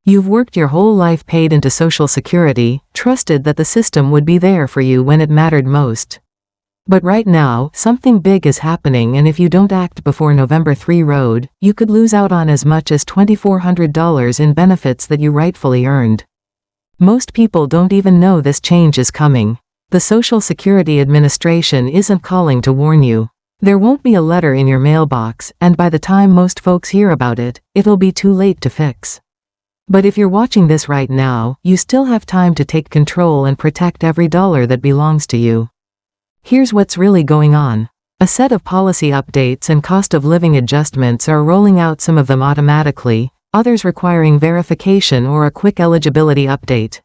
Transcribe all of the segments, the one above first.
You've worked your whole life, paid into Social Security, trusted that the system would be there for you when it mattered most. But right now, something big is happening, and if you don't act before November 3 road, you could lose out on as much as $2,400 in benefits that you rightfully earned. Most people don't even know this change is coming. The Social Security Administration isn't calling to warn you. There won't be a letter in your mailbox, and by the time most folks hear about it, it'll be too late to fix. But if you're watching this right now, you still have time to take control and protect every dollar that belongs to you. Here's what's really going on. A set of policy updates and cost of living adjustments are rolling out, some of them automatically, others requiring verification or a quick eligibility update.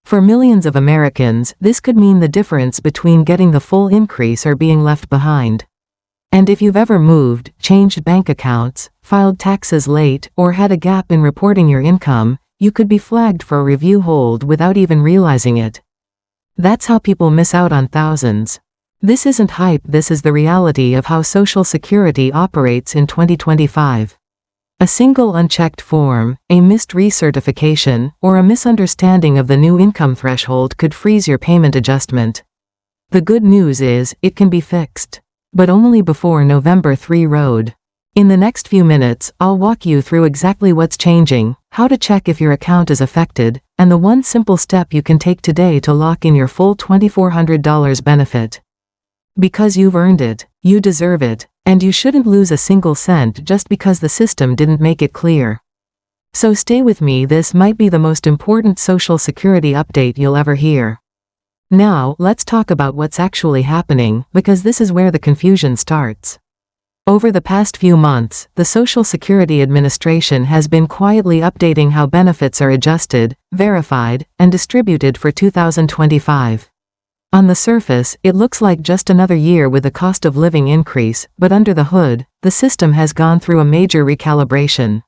For millions of Americans, this could mean the difference between getting the full increase or being left behind. And if you've ever moved, changed bank accounts, filed taxes late, or had a gap in reporting your income, you could be flagged for a review hold without even realizing it. That's how people miss out on thousands. This isn't hype, this is the reality of how Social Security operates in 2025. A single unchecked form, a missed recertification, or a misunderstanding of the new income threshold could freeze your payment adjustment. The good news is, it can be fixed. But only before November 3 road. In the next few minutes, I'll walk you through exactly what's changing, how to check if your account is affected, and the one simple step you can take today to lock in your full $2,400 benefit. Because you've earned it, you deserve it, and you shouldn't lose a single cent just because the system didn't make it clear. So stay with me, this might be the most important Social Security update you'll ever hear. Now, let's talk about what's actually happening, because this is where the confusion starts. Over the past few months, the Social Security Administration has been quietly updating how benefits are adjusted, verified, and distributed for 2025. On the surface, it looks like just another year with a cost of living increase, but under the hood, the system has gone through a major recalibration.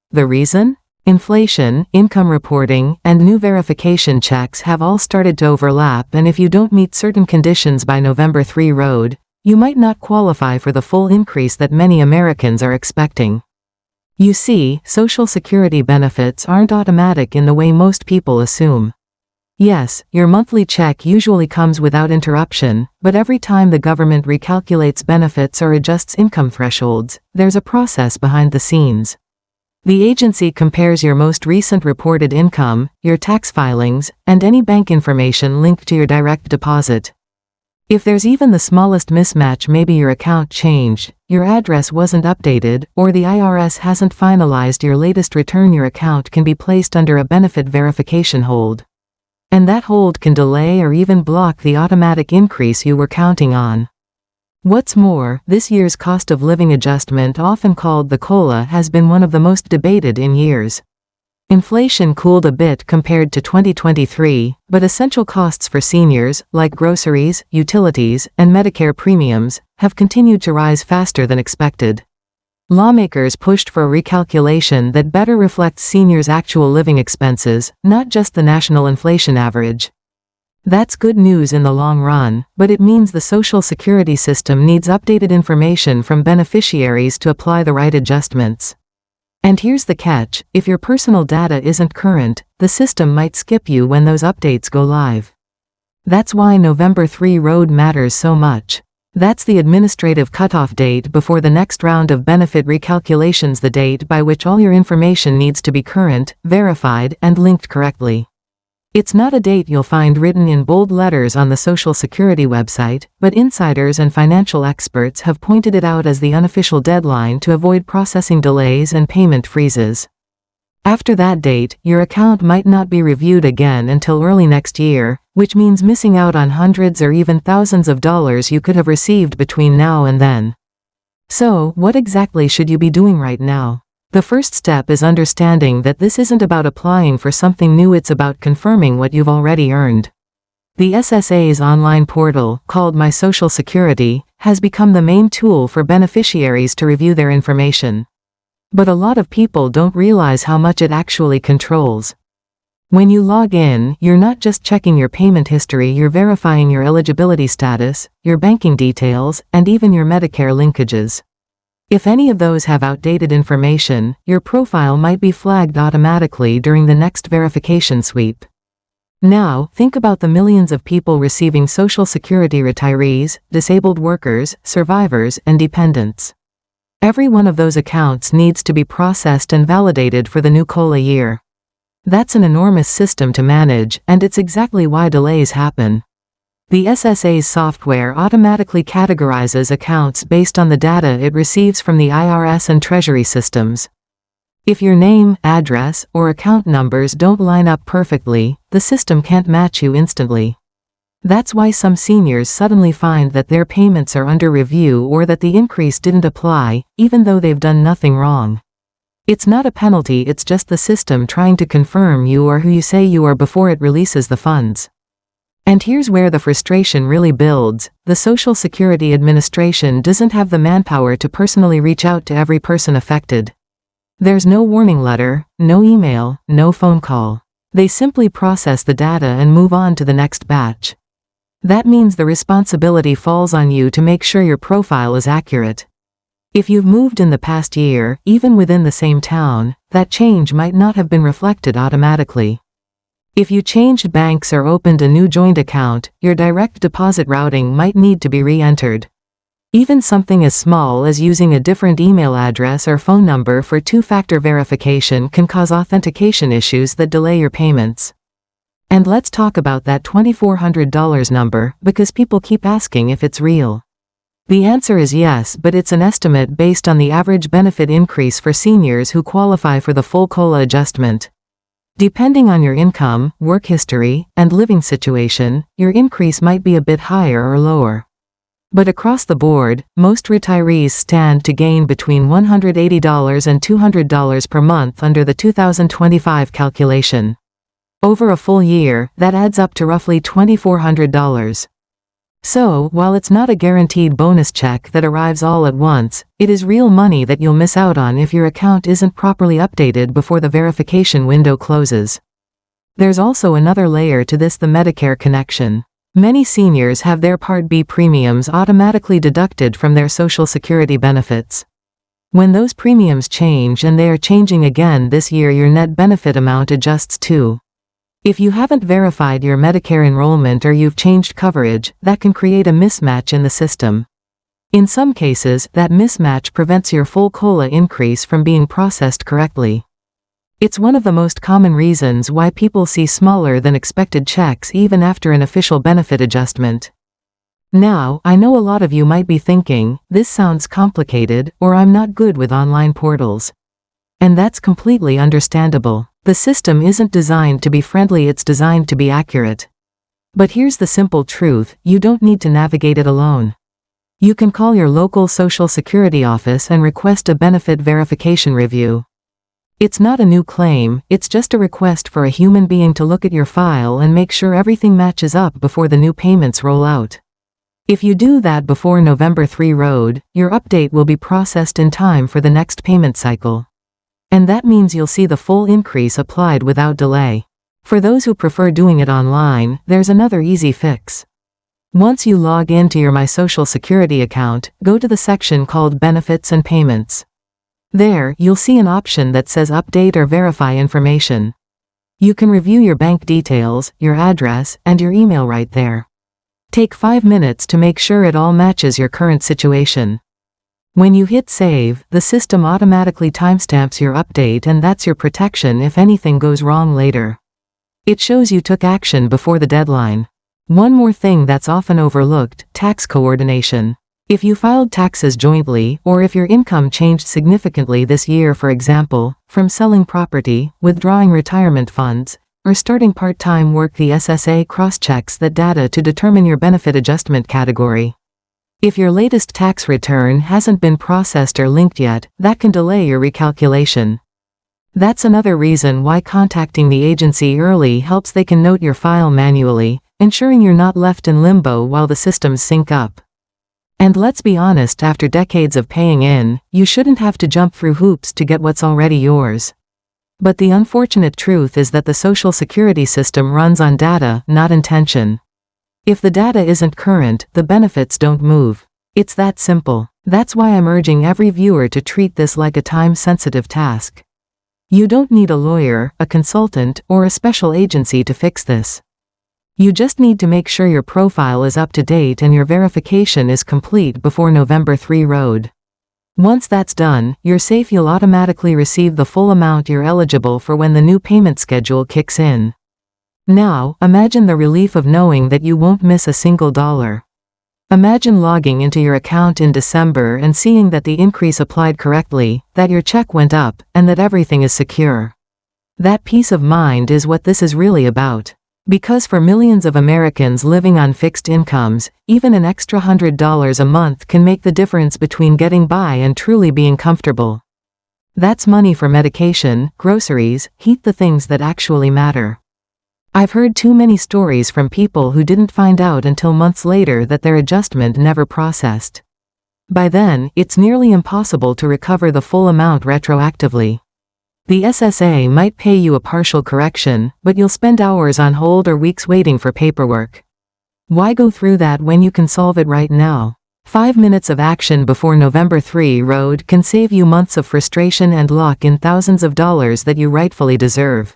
The reason? Inflation, income reporting, and new verification checks have all started to overlap, and if you don't meet certain conditions by November 3 road, you might not qualify for the full increase that many Americans are expecting. You see, Social Security benefits aren't automatic in the way most people assume. Yes, your monthly check usually comes without interruption, but every time the government recalculates benefits or adjusts income thresholds, there's a process behind the scenes. The agency compares your most recent reported income, your tax filings, and any bank information linked to your direct deposit. If there's even the smallest mismatch, maybe your account changed, your address wasn't updated, or the IRS hasn't finalized your latest return, your account can be placed under a benefit verification hold. And that hold can delay or even block the automatic increase you were counting on. What's more, this year's cost of living adjustment, often called the COLA, has been one of the most debated in years. Inflation cooled a bit compared to 2023, but essential costs for seniors, like groceries, utilities, and Medicare premiums, have continued to rise faster than expected. Lawmakers pushed for a recalculation that better reflects seniors' actual living expenses, not just the national inflation average. That's good news in the long run, but it means the Social Security system needs updated information from beneficiaries to apply the right adjustments. And here's the catch: if your personal data isn't current, the system might skip you when those updates go live. That's why November 3 road matters so much. That's the administrative cutoff date before the next round of benefit recalculations, the date by which all your information needs to be current, verified, and linked correctly. It's not a date you'll find written in bold letters on the Social Security website, but insiders and financial experts have pointed it out as the unofficial deadline to avoid processing delays and payment freezes. After that date, your account might not be reviewed again until early next year, which means missing out on hundreds or even thousands of dollars you could have received between now and then. So, what exactly should you be doing right now? The first step is understanding that this isn't about applying for something new, it's about confirming what you've already earned. The SSA's online portal, called My Social Security, has become the main tool for beneficiaries to review their information. But a lot of people don't realize how much it actually controls. When you log in, you're not just checking your payment history, you're verifying your eligibility status, your banking details, and even your Medicare linkages. If any of those have outdated information, your profile might be flagged automatically during the next verification sweep. Now, think about the millions of people receiving Social Security: retirees, disabled workers, survivors, and dependents. Every one of those accounts needs to be processed and validated for the new COLA year. That's an enormous system to manage, and it's exactly why delays happen. The SSA's software automatically categorizes accounts based on the data it receives from the IRS and Treasury systems. If your name, address, or account numbers don't line up perfectly, the system can't match you instantly. That's why some seniors suddenly find that their payments are under review or that the increase didn't apply, even though they've done nothing wrong. It's not a penalty, it's just the system trying to confirm you are who you say you are before it releases the funds. And here's where the frustration really builds: the Social Security Administration doesn't have the manpower to personally reach out to every person affected. There's no warning letter, no email, no phone call. They simply process the data and move on to the next batch. That means the responsibility falls on you to make sure your profile is accurate. If you've moved in the past year, even within the same town, that change might not have been reflected automatically. If you changed banks or opened a new joint account, your direct deposit routing might need to be re-entered. Even something as small as using a different email address or phone number for two-factor verification can cause authentication issues that delay your payments. And let's talk about that $2,400 number, because people keep asking if it's real. The answer is yes, but it's an estimate based on the average benefit increase for seniors who qualify for the full COLA adjustment. Depending on your income, work history, and living situation, your increase might be a bit higher or lower. But across the board, most retirees stand to gain between $180 and $200 per month under the 2025 calculation. Over a full year, that adds up to roughly $2,400. So, while it's not a guaranteed bonus check that arrives all at once, it is real money that you'll miss out on if your account isn't properly updated before the verification window closes. There's also another layer to this: the Medicare connection. Many seniors have their Part B premiums automatically deducted from their Social Security benefits. When those premiums change, and they are changing again this year, your net benefit amount adjusts too. If you haven't verified your Medicare enrollment or you've changed coverage, that can create a mismatch in the system. In some cases, that mismatch prevents your full COLA increase from being processed correctly. It's one of the most common reasons why people see smaller than expected checks even after an official benefit adjustment. Now, I know a lot of you might be thinking, this sounds complicated, or I'm not good with online portals. And that's completely understandable. The system isn't designed to be friendly, it's designed to be accurate. But here's the simple truth: you don't need to navigate it alone. You can call your local Social Security office and request a benefit verification review. It's not a new claim, it's just a request for a human being to look at your file and make sure everything matches up before the new payments roll out. If you do that before November 3 road, your update will be processed in time for the next payment cycle. And that means you'll see the full increase applied without delay. For those who prefer doing it online, there's another easy fix. Once you log into your My Social Security account, go to the section called Benefits and Payments. There, you'll see an option that says Update or Verify Information. You can review your bank details, your address, and your email right there. Take 5 minutes to make sure it all matches your current situation. When you hit save, the system automatically timestamps your update, and that's your protection if anything goes wrong later. It shows you took action before the deadline. One more thing that's often overlooked: tax coordination. If you filed taxes jointly, or if your income changed significantly this year, for example, from selling property, withdrawing retirement funds, or starting part-time work, the SSA cross-checks that data to determine your benefit adjustment category. If your latest tax return hasn't been processed or linked yet, that can delay your recalculation. That's another reason why contacting the agency early helps. They can note your file manually, ensuring you're not left in limbo while the systems sync up. And let's be honest, after decades of paying in, you shouldn't have to jump through hoops to get what's already yours. But the unfortunate truth is that the Social Security system runs on data, not intention. If the data isn't current, the benefits don't move. It's that simple. That's why I'm urging every viewer to treat this like a time-sensitive task. You don't need a lawyer, a consultant, or a special agency to fix this. You just need to make sure your profile is up to date and your verification is complete before November 3 road. Once that's done, you're safe. You'll automatically receive the full amount you're eligible for when the new payment schedule kicks in. Now, imagine the relief of knowing that you won't miss a single dollar. Imagine logging into your account in December and seeing that the increase applied correctly, that your check went up, and that everything is secure. That peace of mind is what this is really about. Because for millions of Americans living on fixed incomes, even an extra $100 a month can make the difference between getting by and truly being comfortable. That's money for medication, groceries, heat, the things that actually matter. I've heard too many stories from people who didn't find out until months later that their adjustment never processed. By then, it's nearly impossible to recover the full amount retroactively. The SSA might pay you a partial correction, but you'll spend hours on hold or weeks waiting for paperwork. Why go through that when you can solve it right now? 5 minutes of action before November 3 road can save you months of frustration and lock in thousands of dollars that you rightfully deserve.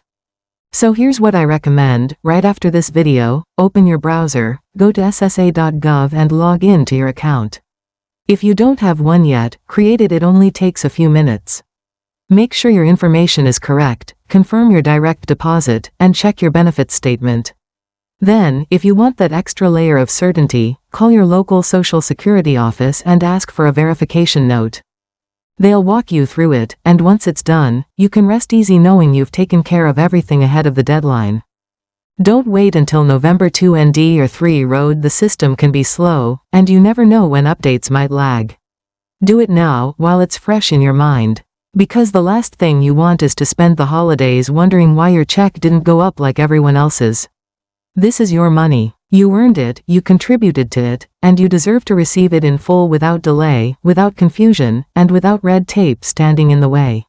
So here's what I recommend. Right after this video, open your browser, go to ssa.gov and log in to your account. If you don't have one yet, create it. It only takes a few minutes. Make sure your information is correct, confirm your direct deposit, and check your benefits statement. Then, if you want that extra layer of certainty, call your local Social Security office and ask for a verification note. They'll walk you through it, and once it's done, you can rest easy knowing you've taken care of everything ahead of the deadline. Don't wait until November 2 ND or 3 road. The system can be slow, and you never know when updates might lag. Do it now, while it's fresh in your mind. Because the last thing you want is to spend the holidays wondering why your check didn't go up like everyone else's. This is your money. You earned it, you contributed to it, and you deserve to receive it in full without delay, without confusion, and without red tape standing in the way.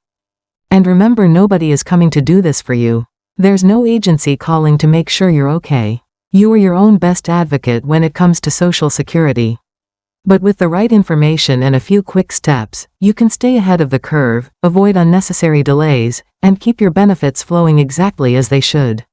And remember, nobody is coming to do this for you. There's no agency calling to make sure you're okay. You are your own best advocate when it comes to Social Security. But with the right information and a few quick steps, you can stay ahead of the curve, avoid unnecessary delays, and keep your benefits flowing exactly as they should.